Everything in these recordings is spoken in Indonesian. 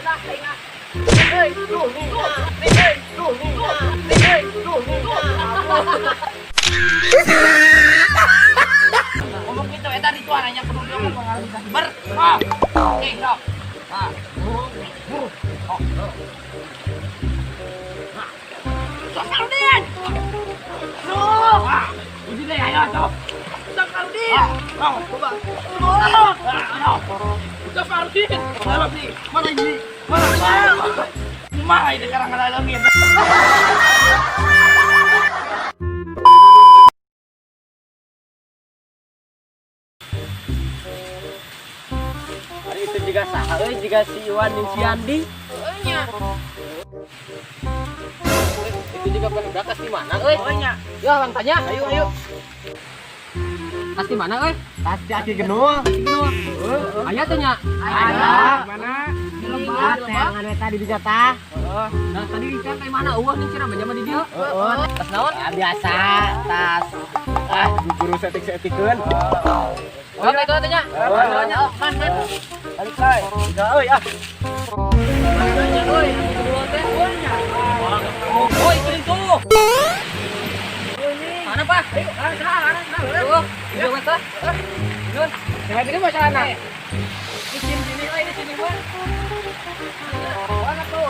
Ngomong gitu eta di tuananya kudu ngomong pengaruh ber. Oke, sok. Nah. Sok Aldin. Ini deh ayo sok. Sok Aldin. Coba. Sok Aldin. Mana nih? Mana ini? Mana? Kumaha ini sekarang ngalangin. Itu juga saha juga si Iwan dan si Andi. Nya. Itu juga penuh kas di mana Nya. Ya orang tanya, ayo. Kas di mana Kas di Aki Genul. Aya tuh nya. Aya. Mana? Di Lebak. Yang anu tadi di jatah. Nah tadi kan kayak mana eueuh nih cenah mah di dieu. Tas naon? Ya biasa, tas. Guru setik-setikeun. Oh, itu tanya. Man. Balik kai. Udah euy ah. Oh, itu. Mana Pak? Ayo, sana. Iya, Mas. Nun. Jangan ini macam mana? Di sini euy, di sini mah. Mana tuh?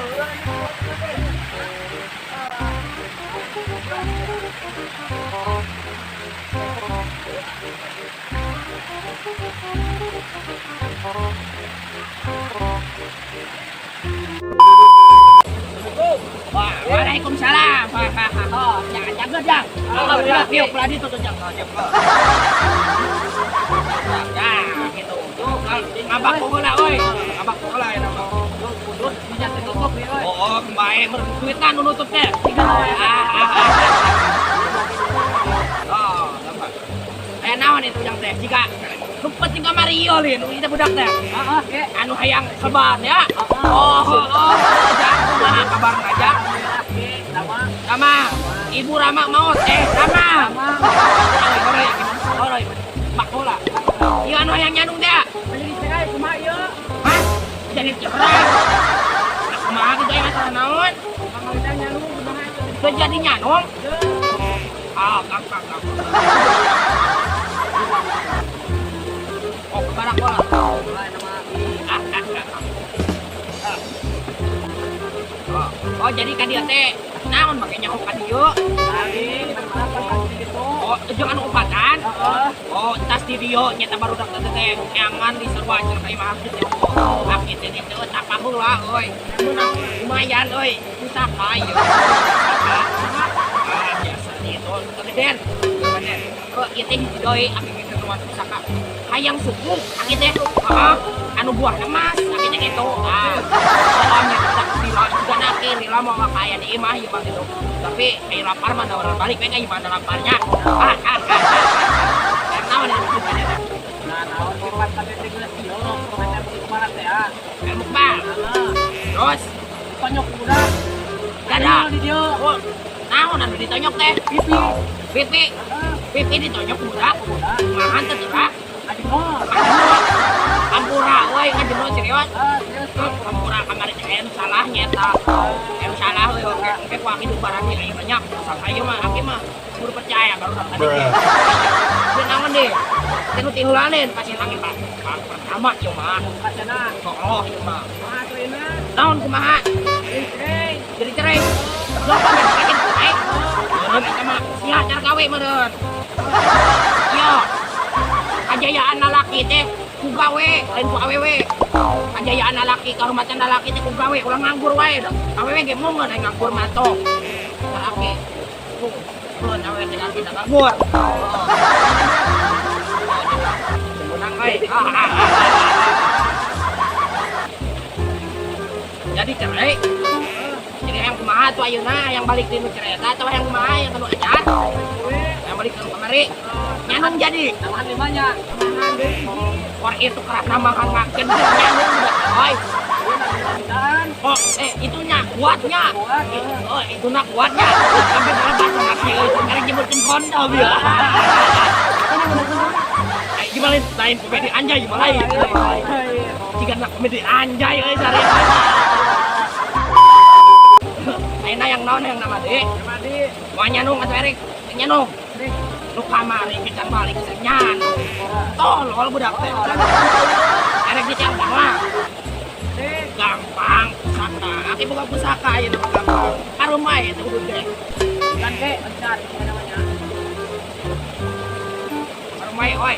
Waalaikumsalam. Jangan jaga. Yuk, peladi tuh jang. Ya, gitu. Ngabak bola euy. Ngabak bola ya nama. Terus bisa ditutup ya euy. Oh, bae berduitan nutup teh. Gampang. Naon itu jang teh? Jika rumput jika Mario lin, kita budak teh. Anu hayang sebat ya. Jangan kumaha kabar aja. Rama, Ibu Rama mau Rama. Oroy. Pak bola. Ieu anu hayang nyanung teh. Jadi cerai kumaha ieu? Hah? Jadi cerai. Kumaha kitu aya masalah naon? Pangalitan nyanung kumaha itu? Jadi nyanung? Gampang. Oh, kebarak bola. Oh, jadi kan dia teh naon make nyaho ka dieu? Oh, jeung anu upatan? Oh, tas di dieu nya teh barudak teh nyangan di sarua cenah ka imah teh. Aki teh itu tak paheula euy. Lumayan euy, pusaka ieu. Biasa itu kegedean. Oh, ieu teh hiji doi aki teh nuan pusaka. Hayang suku aki teh. Anu buah emas aki teh kitu. Soalnya juga nakir lama makanya di imah ya bang itu. Tapi kayak lapar mana orang balik kayak gimana laparnya? Yang naon itu bukannya? Nah, naon cepat tapi tinggal sih orang komentar begitu kemarin teh ah. Mukbang. Terus tonyok udah. Ada di dia. Naon anu ditonyok teh? Pipi ditonyok udah. Mahan teh udah. Ampura euy ngajero serius. Ampura kamari teh salah nyeta. Salah euy oke kuah hidup barang ieu banyak. Sangka ieu mah aki mah kudu percaya baru tadi. Dia naon deh? Tinu tinulanin pasti nangis Pak. Pertama cuma kacana. Oh, ieu mah. Naon kumaha? Jadi cerai. Lo kan sakit cerai. Eta mah sia cara gawe meureun. Yo. Kajayaan lalaki teh ku gawe lain ku awewe. Kajayaan lalaki kahormatan lalaki teh ku gawe ulah nganggur wae. Awewe ge mungeun aya nganggur matok. Lalaki mun awewe teh tidak nganggur. Menang euy. Jadi cerai. Jadi yang kumaha tuh ayeuna yang balik di nu cerai eta atau yang kumaha yang kanu aja? Yang balik ke kamari. Nyanong jadi. Namahan limanya. Namahan deui. Wah itu keras namahan makin nyanong udah. Oi. Oh, itunya kuatnya. Oh, itu nak kuatnya. Sampai dalam bahasa laki euy, sekarang nyebutkeun kondom ya. gimana lain komedi anjay gimana lain. Jika nak komedi anjay cari. Aina yang naon yang nama deh. Wanya nung atau Erik, nyanung. Lu kamari kita balik senyan. Tolol budak teh. Erik diceng mah. Gampang pusaka. Aki buka pusaka ya nama gampang. Karumah itu udah deh. Kan ke, bentar, ini namanya. Karumah oi.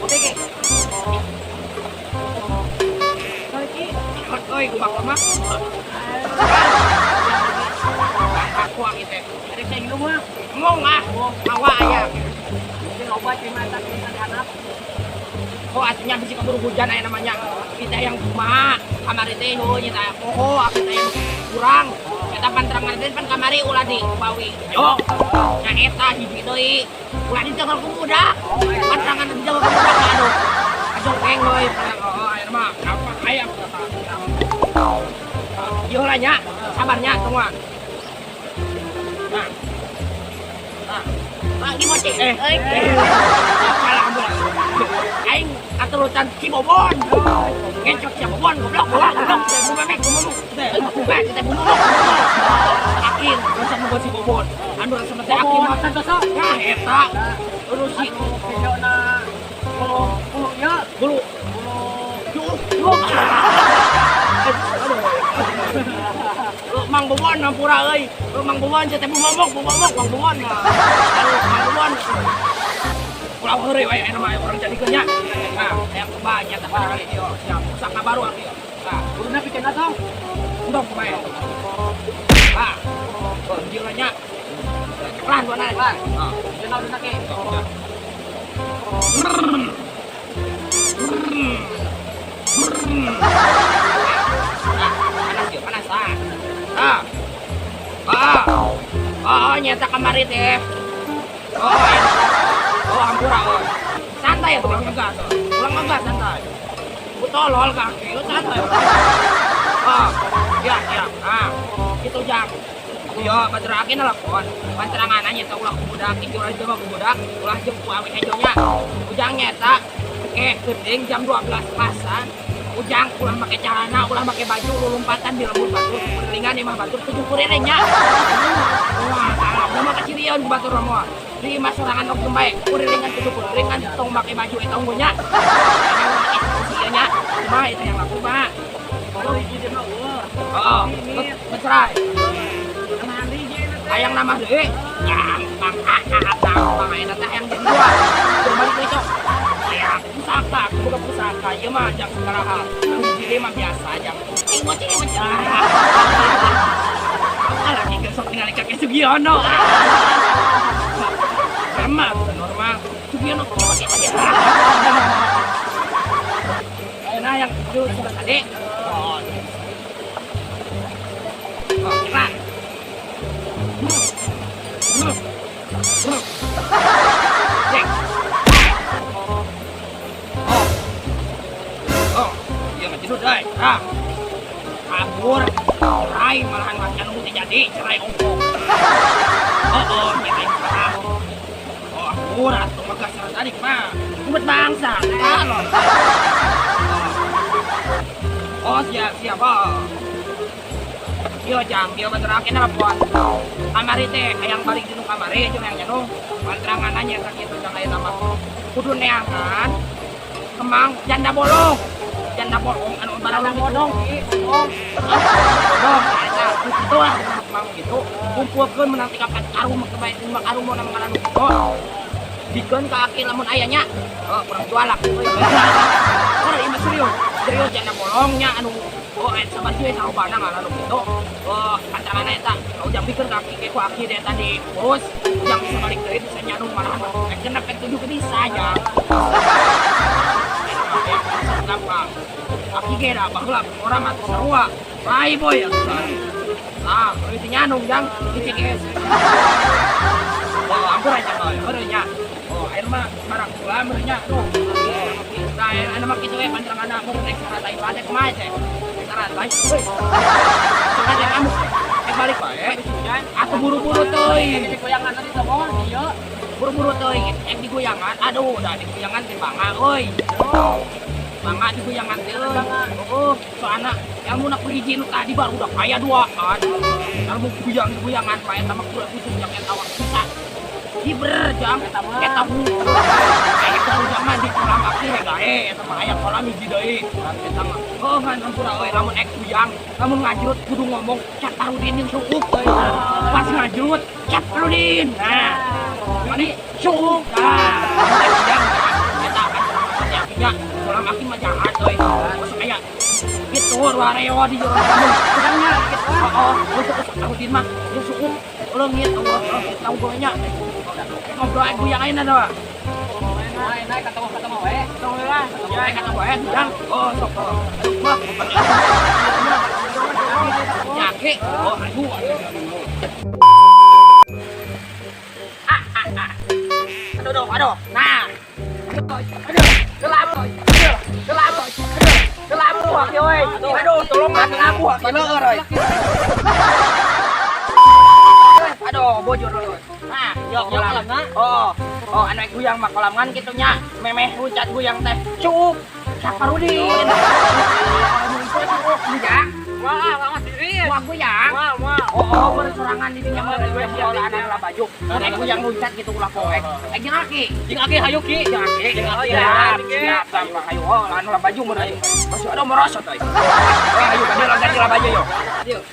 Oke ke. Ikut oi gua mah. Aku gitu. Erik saya gitu mah. Ngomong ah, bawa ayah. Ini loba cuma tak anak. Oh artinya bisa keburu hujan aja namanya. Kita yang cuma kamari teh kita oh kita yang kurang. Kita panterangan teh pan kamari ulah di bawi. Yo. Nya eta hiji deui. Ulah di jagal pemuda. Panterangan di jagal pemuda aduh. Ajong keng euy. Oh aya mah apa aya kata. Yo lah nya, sabarnya semua. Nah. Nah, gimana sih? Salah ambulan. Aing aturutan Kibobon. Ngecok si Bobon, goblok. Bumemek, bumumuk. Kita bumumuk. Akin, rasa mau si Bobon. Anu rasa mah teh akin mah santoso. Nah, eta. Terus si Videona bulu ya, bulu. Mang Bobon nampura euy. Mang Bobon teh bumumuk, Mang Bobon. Mang Bobon. Pulau heureuy we aya mah orang jadikeun nya. Nah, yang banyak teh kali ieu. Siap, pusaka baru aki. Nah, kuduna pikeun atong. undang bae. Nah, ieu nya. Pelan dua nana. Nah, Kenal duna ke. Panas nyata kamari teh. Hampura santai ya pulang ngegas santai. Tolol kaki lu santai. Ya itu jang. Yo baterakeun telepon. Panterangan nya teh ulah budak iki urang jeung budak, ulah jeung ku awi hejonya. Ujang nyata geuning jam 12 pasan. Ujang ulah make celana, ulah make baju, lompatan di lembur batur, kuringan di mah batur 70 nya. Wah, udah mah kecirian ku batur mah. Di mas sorangan nok bae, kuringan 70 ringan tong make baju eta unggulnya. Sia nya, cuma itu yang laku mah. Oh, iki mah eueuh. Heeh, bercerai. Mandi je Hayang nama deui. Gampang ayeuna teh hayang jadi dua. Balik deui cok. Ya, pusaka, bukan pusaka, ieu mah jang segaraha. Hiji mah biasa jang. Imot ini mah. Alah geus sok ningali kakek Sugiono. Sama normal. Sugiono kok aja. Ayeuna yang itu sudah tadi. Oh, kira. Cek. Iya nggak jedut, ay. Kabur, cerai malahan masih nunggu jadi cerai ongkong. Nyerai parah. Kabur atau magas yang tadi mah, umat bangsa, loh. Siapa? Yo jang, dia baterakeun telepon. Kamari teh hayang balik di kamari jeung yang nyanung. Panterangan nya ka kitu jang aya nama. Kudu neangan kemang janda bolong anu barang bodong eta kitu lah kemang gitu. Kumpulkeun menang 3 4 karung kebae 5 karung mau nama ngaran kitu. Dikeun ka aki lamun aya nya. Kurang jualak. Ora ieu serius janda bolongnya anu sama dia tahu bandang ala lu gitu. Pantangan eta ujang pikir kaki ke ku aki dia tadi terus ujang bisa balik deui bisa nyadung malahan kena pek 7 ke bisa aja. Gampang. Aki ge da baheula orang mah sarua. Rai boy ya. Ah, itu nyadung jang cicing es. Ampun aja boy, beureunya. Air mah barang pula beureunya tuh. Nah, anu mah kitu we pantangan anak mun nek saratai bade kumaha teh. Saratai. Heuy. Saratai kamu. balik bae. Atuh buru-buru teuing. Goyangan tadi teman, iya. Buru-buru teuing. Yang digoyangan, aduh, udah digoyangan teh bangga euy. Bangga digoyangan teh euy. Soalna ilmu nak hiji nu tadi baru udah kaya duaan. Ilmu goyangan pae sama kurang itu yang eta wak bisa. Hiber jam eta bu. Eta zaman di kolam akhir gae eta mah aya kolam hiji deui. Eta mah oh kan ampura euy lamun ek kuyang, lamun ngajrut kudu ngomong Cak Parudin yang suuk euy. Pas ngajrut Cak Parudin. Nah, mani suuk. Nah, eta kan ya kolam akhir mah jahat euy. Masuk aya gitu wareo di jorong kamu. Sedangnya gitu. Oh, untuk Cak Parudin mah yang suuk. Leungit Allah tahu gonya. Ngobrol aku yang lain ada. Naik kata wae. Tong lah. Ya kata wae sedang. Oh sok. Wah. Nyake. Oh aduh. Aduh. Nah. Gelap. Aduh, tolong aku. Keleur euy. Aduh, bojor dulu. Nah, yuk kolam. Oh, anak guyang mah kolam kan kitunya. Memeh runcat guyang teh. Cukup. Cak Parudin. Ya. Wah, diri. Wah, guyang. Oh, berserangan di dinya mah gue sekolah anak lah baju. Anak guyang runcat gitu ulah poek. Jeung aki hayu ki. Siap, sampah hayu. Oh, anu lah baju mun aing. Masih ada merosot euy. Hayu kan ganti lah baju yo. Yuk.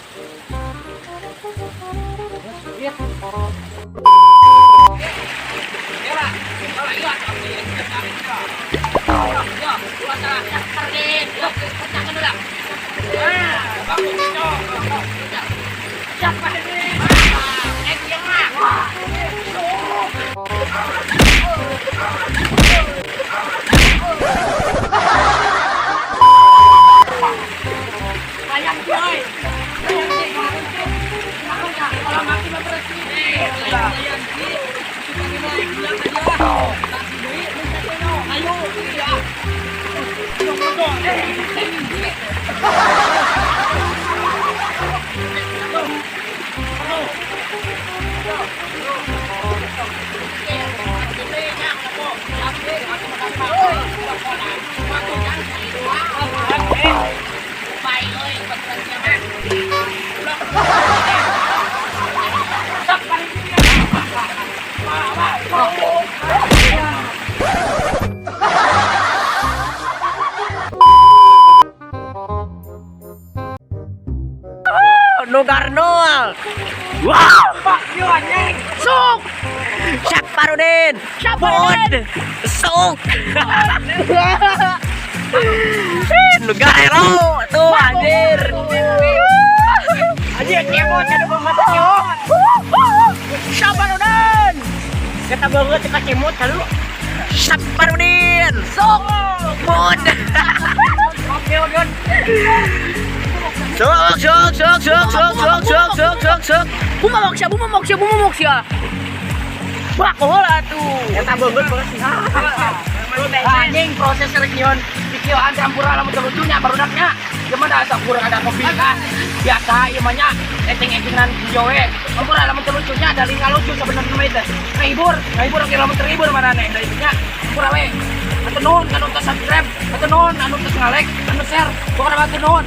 Nugarnol. Wow, Pak anjing. Sok. Cak Parudin. Sok. Nugarero tuh anjir. Anjir kemot ada pemata kemot. Cak Parudin. Kata banget cek kemot halu. Cak Parudin. Sok. Mod. Oke, Odon. Sok. Bumamok siya. Bakola tuh. Eta beungeut sih. Anjing proses region dikioan campura lamun lucunya barudaknya. Cuman ada kurang ada kopi kan. Biasa ieu mah nya eteng-etengan video we. Campura lamun lucunya ada lingkah lucu sebenarnya mah teh. Ngahibur oke lamun terhibur manane da ieu nya. Campura we. Atenun anu teu subscribe, atenun anu teu ngalek, anu share. Pokona atenun.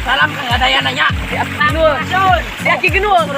Salam ada yang nanya. Aki genul.